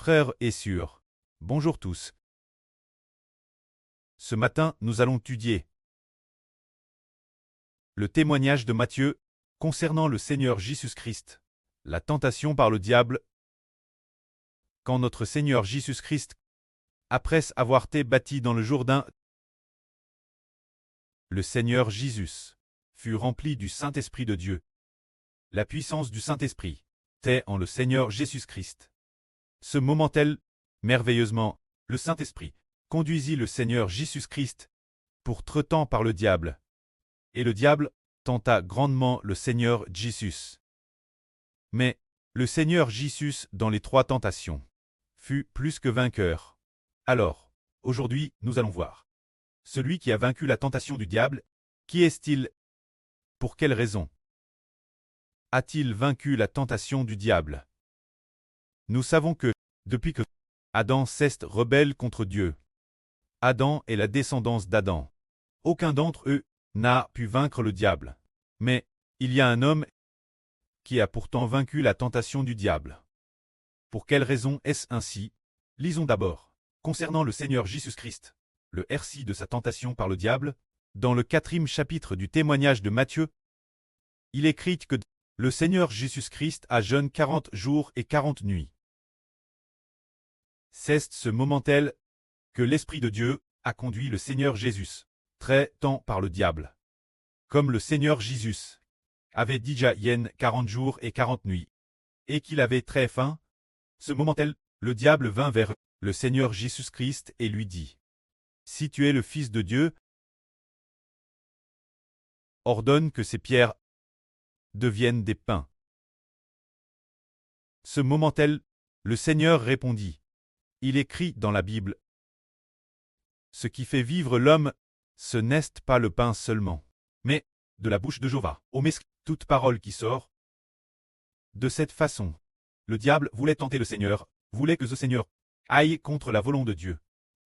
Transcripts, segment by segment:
Frères et sœurs, bonjour tous. Ce matin, nous allons étudier le témoignage de Matthieu concernant le Seigneur Jésus-Christ, la tentation par le diable. Quand notre Seigneur Jésus-Christ, après avoir été baptisé dans le Jourdain, le Seigneur Jésus fut rempli du Saint-Esprit de Dieu. La puissance du Saint-Esprit était en le Seigneur Jésus-Christ. Ce moment-là, merveilleusement, le Saint-Esprit conduisit le Seigneur Jésus-Christ pour traitant par le diable. Et le diable tenta grandement le Seigneur Jésus. Mais le Seigneur Jésus, dans les 3 tentations, fut plus que vainqueur. Alors, aujourd'hui, nous allons voir celui qui a vaincu la tentation du diable. Qui est-il? Pour quelle raison a-t-il vaincu la tentation du diable? Nous savons que, depuis que Adam s'est rebelle contre Dieu, Adam est la descendance d'Adam. Aucun d'entre eux n'a pu vaincre le diable. Mais il y a un homme qui a pourtant vaincu la tentation du diable. Pour quelle raison est-ce ainsi? Lisons d'abord, concernant le Seigneur Jésus-Christ, le récit de sa tentation par le diable. Dans le 4e chapitre du témoignage de Matthieu, il est écrit que le Seigneur Jésus-Christ a jeûné 40 jours et 40 nuits. C'est ce moment-là que l'Esprit de Dieu a conduit le Seigneur Jésus, traitant par le diable. Comme le Seigneur Jésus avait déjà jeûné 40 jours et 40 nuits, et qu'il avait très faim, ce moment-là, le diable vint vers le Seigneur Jésus-Christ et lui dit: « Si tu es le Fils de Dieu, ordonne que ces pierres deviennent des pains. » Ce moment-là, le Seigneur répondit: « Il est écrit dans la Bible: ce qui fait vivre l'homme, ce n'est pas le pain seulement, mais de la bouche de Jéhovah. Ô mesque, toute parole qui sort. » De cette façon, le diable voulait tenter le Seigneur, voulait que le Seigneur aille contre la volonté de Dieu.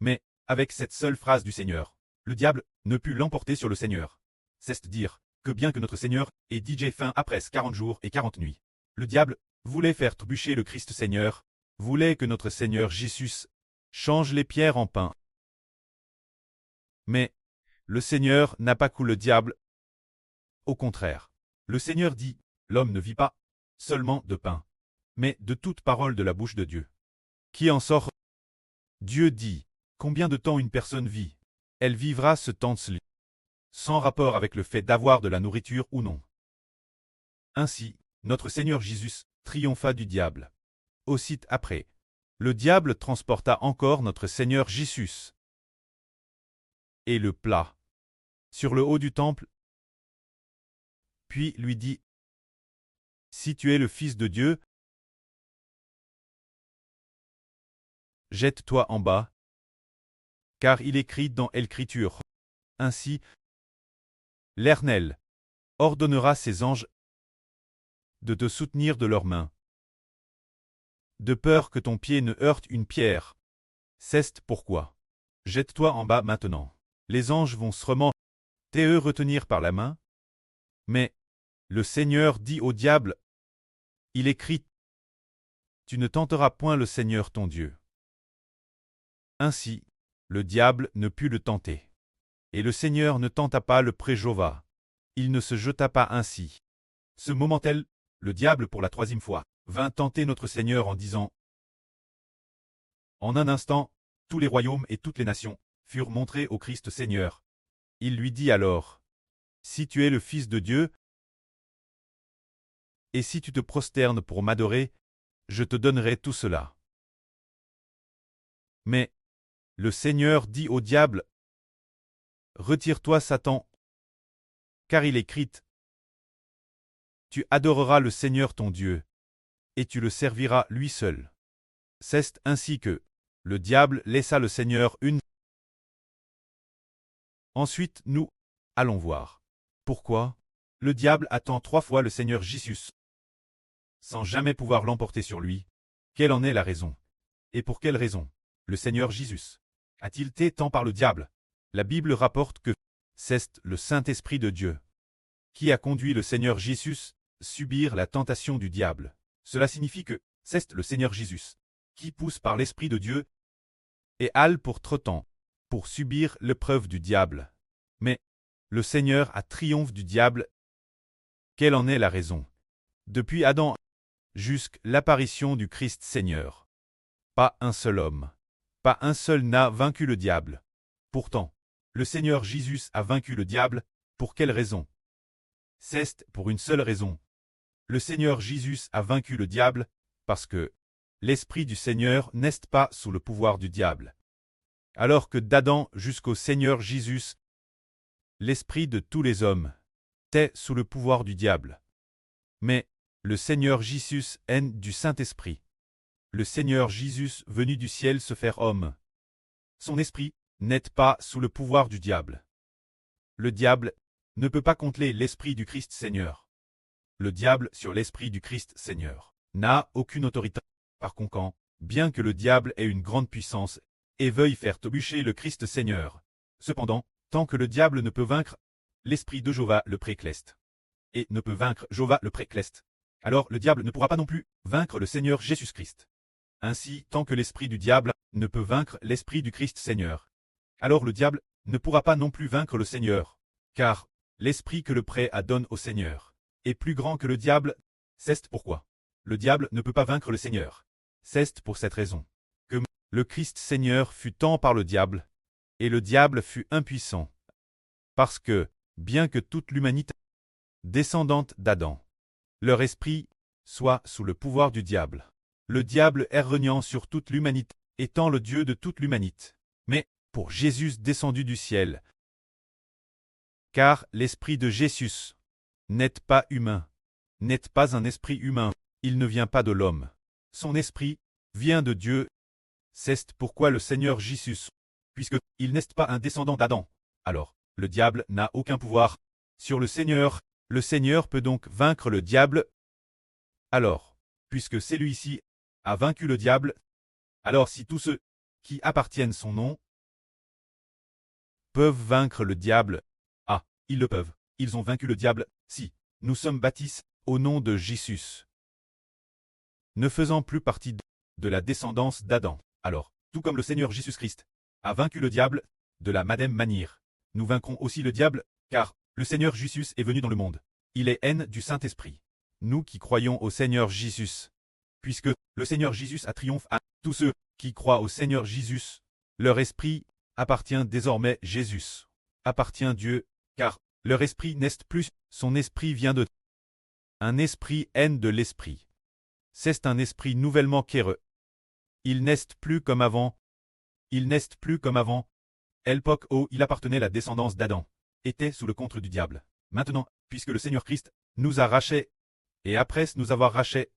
Mais, avec cette seule phrase du Seigneur, le diable ne put l'emporter sur le Seigneur. C'est-à-dire que bien que notre Seigneur ait déjà faim après 40 jours et 40 nuits, le diable voulait faire trébucher le Christ Seigneur, voulait que notre Seigneur Jésus change les pierres en pain. Mais le Seigneur n'a pas coulé le diable. Au contraire, le Seigneur dit: « L'homme ne vit pas seulement de pain, mais de toute parole de la bouche de Dieu. » Qui en sort? Dieu dit: « Combien de temps une personne vit? Elle vivra ce temps-ci, sans rapport avec le fait d'avoir de la nourriture ou non. » Ainsi, notre Seigneur Jésus triompha du diable. Aussitôt après, le diable transporta encore notre Seigneur Jésus et le pla sur le haut du temple, puis lui dit: « Si tu es le Fils de Dieu, jette-toi en bas, car il est écrit dans l'Écriture: ainsi, l'Éternel ordonnera ses anges de te soutenir de leurs mains, de peur que ton pied ne heurte une pierre. C'est pourquoi jette-toi en bas maintenant. Les anges vont sûrement te retenir par la main. » Mais le Seigneur dit au diable: « Il est écrit: tu ne tenteras point le Seigneur ton Dieu. » Ainsi, le diable ne put le tenter. Et le Seigneur ne tenta pas le pré-Jéhovah. Il ne se jeta pas ainsi. Ce moment-là, le diable pour la 3e fois vint tenter notre Seigneur en disant: « En un instant, tous les royaumes et toutes les nations furent montrés au Christ Seigneur. » Il lui dit alors: « Si tu es le Fils de Dieu, et si tu te prosternes pour m'adorer, je te donnerai tout cela. » Mais le Seigneur dit au diable: « Retire-toi, Satan, car il est écrit: tu adoreras le Seigneur ton Dieu, et tu le serviras lui seul. » C'est ainsi que le diable laissa le Seigneur une. Ensuite, nous allons voir pourquoi le diable attend 3 fois le Seigneur Jésus, sans jamais pouvoir l'emporter sur lui. Quelle en est la raison? Et pour quelle raison le Seigneur Jésus a-t-il été tant par le diable? La Bible rapporte que c'est le Saint-Esprit de Dieu qui a conduit le Seigneur Jésus subir la tentation du diable. Cela signifie que c'est le Seigneur Jésus qui pousse par l'Esprit de Dieu, et hale pour trottant, pour subir l'épreuve du diable. Mais le Seigneur a triomphe du diable. Quelle en est la raison? Depuis Adam jusqu'à l'apparition du Christ Seigneur, pas un seul homme, pas un seul n'a vaincu le diable. Pourtant, le Seigneur Jésus a vaincu le diable. Pour quelle raison? C'est pour une seule raison. Le Seigneur Jésus a vaincu le diable, parce que l'Esprit du Seigneur n'est pas sous le pouvoir du diable. Alors que d'Adam jusqu'au Seigneur Jésus, l'esprit de tous les hommes était sous le pouvoir du diable. Mais le Seigneur Jésus est du Saint-Esprit. Le Seigneur Jésus venu du ciel se faire homme. Son esprit n'est pas sous le pouvoir du diable. Le diable ne peut pas contrôler l'esprit du Christ Seigneur. Le diable sur l'esprit du Christ Seigneur n'a aucune autorité. Par conséquent, bien que le diable ait une grande puissance et veuille faire trébucher le Christ Seigneur, cependant, tant que le diable ne peut vaincre l'esprit de Jéhovah le précleste, et ne peut vaincre Jéhovah le précleste, alors le diable ne pourra pas non plus vaincre le Seigneur Jésus-Christ. Ainsi, tant que l'esprit du diable ne peut vaincre l'esprit du Christ Seigneur, alors le diable ne pourra pas non plus vaincre le Seigneur, car l'esprit que le prêtre donne au Seigneur est plus grand que le diable. C'est pourquoi le diable ne peut pas vaincre le Seigneur. C'est pour cette raison que le Christ Seigneur fut tant par le diable, et le diable fut impuissant. Parce que, bien que toute l'humanité descendante d'Adam, leur esprit soit sous le pouvoir du diable, le diable est régnant sur toute l'humanité, étant le Dieu de toute l'humanité. Mais, pour Jésus descendu du ciel, car l'esprit de Jésus n'est pas humain, n'est pas un esprit humain, il ne vient pas de l'homme. Son esprit vient de Dieu. C'est pourquoi le Seigneur Jésus, puisque il n'est pas un descendant d'Adam, alors le diable n'a aucun pouvoir sur le Seigneur. Le Seigneur peut donc vaincre le diable. Alors, puisque celui-ci a vaincu le diable, alors si tous ceux qui appartiennent son nom peuvent vaincre le diable, ah, ils le peuvent, ils ont vaincu le diable, si nous sommes baptisés au nom de Jésus, ne faisant plus partie de la descendance d'Adam. Alors, tout comme le Seigneur Jésus-Christ a vaincu le diable, de la même manière, nous vaincrons aussi le diable, car le Seigneur Jésus est venu dans le monde. Il est haine du Saint-Esprit. Nous qui croyons au Seigneur Jésus, puisque le Seigneur Jésus a triomphé à tous ceux qui croient au Seigneur Jésus, leur esprit appartient désormais Jésus, appartient Dieu, car leur esprit n'est plus, son esprit vient de un esprit haine de l'esprit. C'est un esprit nouvellement créé. Il n'est plus comme avant. Il n'est plus comme avant. L'époque où il appartenait la descendance d'Adam était sous le contrôle du diable. Maintenant, puisque le Seigneur Christ nous a rachetés, et après nous avoir rachetés,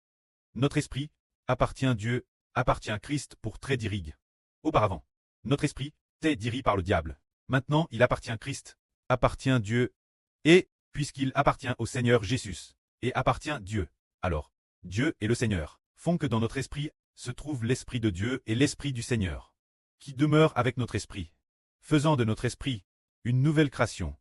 notre esprit appartient Dieu, appartient Christ pour très diriger. Auparavant, notre esprit était dirigé par le diable. Maintenant, il appartient Christ, appartient Dieu, et puisqu'il appartient au Seigneur Jésus, et appartient Dieu, alors Dieu et le Seigneur font que dans notre esprit se trouve l'Esprit de Dieu et l'Esprit du Seigneur, qui demeure avec notre esprit, faisant de notre esprit une nouvelle création,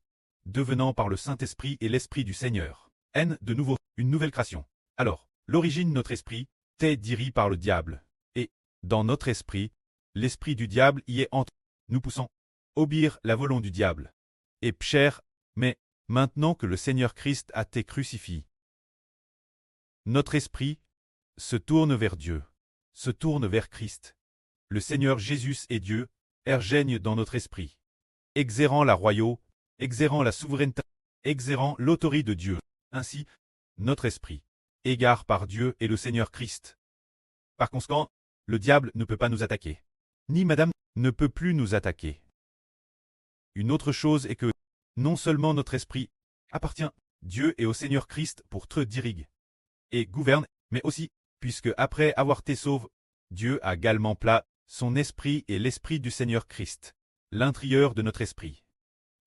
devenant par le Saint-Esprit et l'Esprit du Seigneur, de nouveau, une nouvelle création. Alors, l'origine de notre esprit est dirigée par le diable, et, dans notre esprit, l'esprit du diable y est entre, nous poussant, obéir la volonté du diable. Et pécher, mais, maintenant que le Seigneur Christ a été crucifié, notre esprit se tourne vers Dieu, se tourne vers Christ. Le Seigneur Jésus est Dieu, règne dans notre esprit, exerçant la royauté, exerçant la souveraineté, exerçant l'autorité de Dieu. Ainsi, notre esprit, égare par Dieu et le Seigneur Christ. Par conséquent, le diable ne peut pas nous attaquer. Ni Madame ne peut plus nous attaquer. Une autre chose est que, non seulement notre esprit appartient Dieu et au Seigneur Christ pour te diriger et gouverne, mais aussi, puisque après avoir été sauvé, Dieu a également plat son esprit et l'esprit du Seigneur Christ, l'intérieur de notre esprit,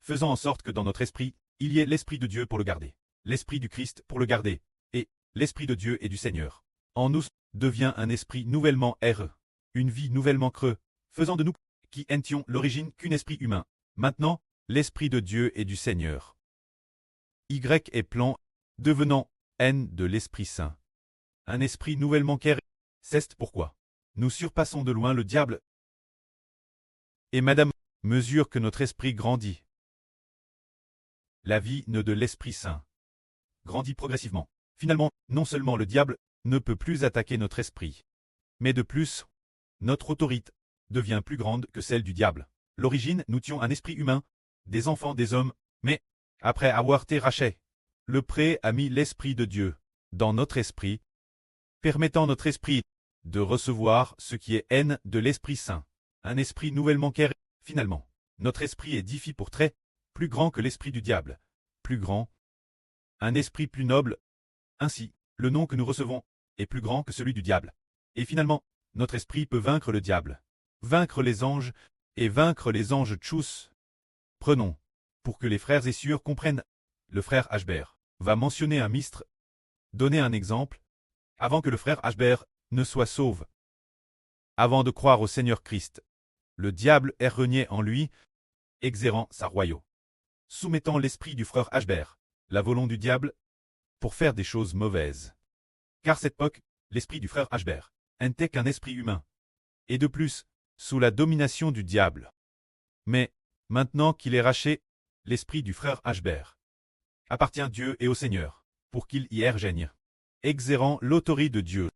faisant en sorte que dans notre esprit, il y ait l'esprit de Dieu pour le garder, l'esprit du Christ pour le garder, et l'esprit de Dieu et du Seigneur. En nous devient un esprit nouvellement heureux, une vie nouvellement creux, faisant de nous, qui étions l'origine qu'un esprit humain, maintenant, l'esprit de Dieu et du Seigneur. Y est plan, devenant haine de l'Esprit Saint. Un esprit nouvellement créé. C'est pourquoi nous surpassons de loin le diable. Et Madame, mesure que notre esprit grandit. La vie de l'Esprit Saint grandit progressivement. Finalement, non seulement le diable ne peut plus attaquer notre esprit, mais de plus, notre autorité devient plus grande que celle du diable. L'origine, nous tuons un esprit humain, des enfants des hommes, mais, après avoir été rachetés, le pré a mis l'Esprit de Dieu dans notre esprit, permettant notre esprit de recevoir ce qui est haine de l'Esprit Saint, un esprit nouvellement créé. Finalement, notre esprit est 10 fois pour très plus grand que l'esprit du diable, plus grand, un esprit plus noble. Ainsi, le nom que nous recevons est plus grand que celui du diable. Et finalement, notre esprit peut vaincre le diable, vaincre les anges et vaincre les anges tchous. Prenons, pour que les frères et sœurs comprennent, le frère Ashbert va mentionner un mistre, donner un exemple, avant que le frère Ashbert ne soit sauve. Avant de croire au Seigneur Christ, le diable est renié en lui, exerçant sa royauté, soumettant l'esprit du frère Ashbert, la volonté du diable, pour faire des choses mauvaises. Car cette époque, l'esprit du frère Ashbert n'était qu'un esprit humain, et de plus, sous la domination du diable. Mais, maintenant qu'il est racheté, l'esprit du frère Ashbert appartient à Dieu et au Seigneur, pour qu'il y règne, exerçant l'autorité de Dieu.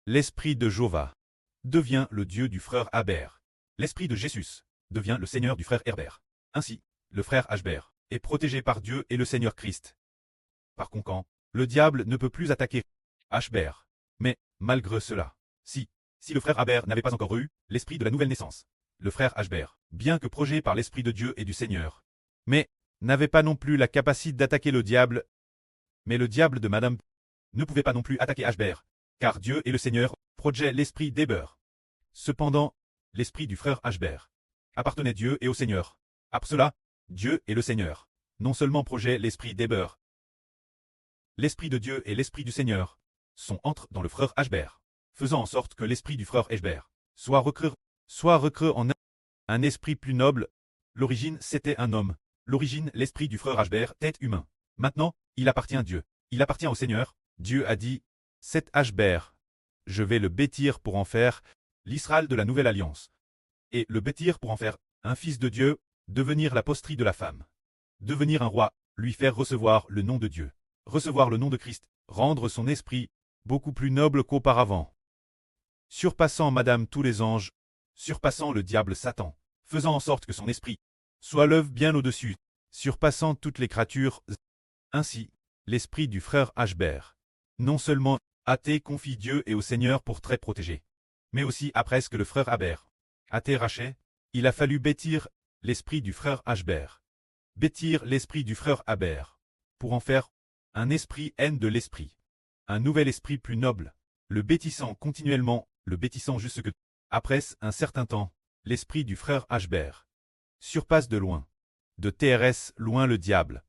L'esprit de Jéhovah devient le Dieu du frère Ashbert. L'esprit de Jésus devient le Seigneur du frère Herbert. Ainsi, le frère Ashbert est protégé par Dieu et le Seigneur Christ. Par conséquent, le diable ne peut plus attaquer Ashbert. Mais, malgré cela, si le frère Ashbert n'avait pas encore eu l'esprit de la nouvelle naissance, le frère Ashbert, bien que protégé par l'esprit de Dieu et du Seigneur, mais n'avait pas non plus la capacité d'attaquer le diable. Mais le diable de Madame ne pouvait pas non plus attaquer Ashbert, car Dieu et le Seigneur protégeaient l'esprit d'Heber. Cependant, l'esprit du frère Ashbert appartenait à Dieu et au Seigneur. Après cela, Dieu et le Seigneur non seulement protégeaient l'esprit d'Heber, l'esprit de Dieu et l'esprit du Seigneur sont entrés dans le frère Ashbert, faisant en sorte que l'esprit du frère Ashbert soit recreux en un esprit plus noble. L'origine, c'était un homme. L'origine, l'esprit du frère Ashbert, tête humain. Maintenant, il appartient à Dieu. Il appartient au Seigneur. Dieu a dit, cet Ashbert, je vais le bâtir pour en faire l'Israël de la nouvelle alliance. Et le bâtir pour en faire un fils de Dieu, devenir la posterie de la femme. Devenir un roi, lui faire recevoir le nom de Dieu. Recevoir le nom de Christ, rendre son esprit beaucoup plus noble qu'auparavant. Surpassant Madame tous les anges, surpassant le diable Satan, faisant en sorte que son esprit soit l'œuvre bien au-dessus, surpassant toutes les créatures. Ainsi, l'esprit du frère Ashbert, non seulement a été confié Dieu et au Seigneur pour très protéger, mais aussi après ce que le frère Ashbert a été racheté, il a fallu bâtir l'esprit du frère Ashbert. Bâtir l'esprit du frère Ashbert, pour en faire un esprit haine de l'esprit, un nouvel esprit plus noble, le bâtissant continuellement, le bâtissant jusque que, après un certain temps, l'esprit du frère Ashbert surpasse de loin, de TRS loin le diable,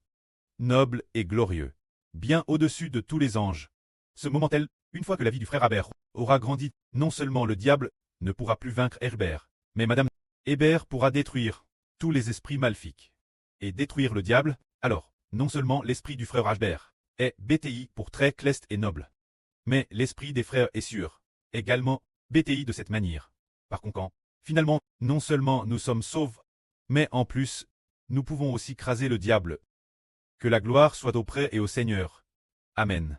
noble et glorieux, bien au-dessus de tous les anges. Ce moment tel, une fois que la vie du frère Ashbert aura grandi, non seulement le diable ne pourra plus vaincre Herbert, mais Madame Herbert pourra détruire tous les esprits maléfiques. Et détruire le diable, alors, non seulement l'esprit du frère Ashbert est BTI pour très cleste et noble, mais l'esprit des frères est sûr, également BTI de cette manière. Par conséquent, finalement, non seulement nous sommes sauvés, mais en plus, nous pouvons aussi craser le diable. Que la gloire soit auprès et au Seigneur. Amen.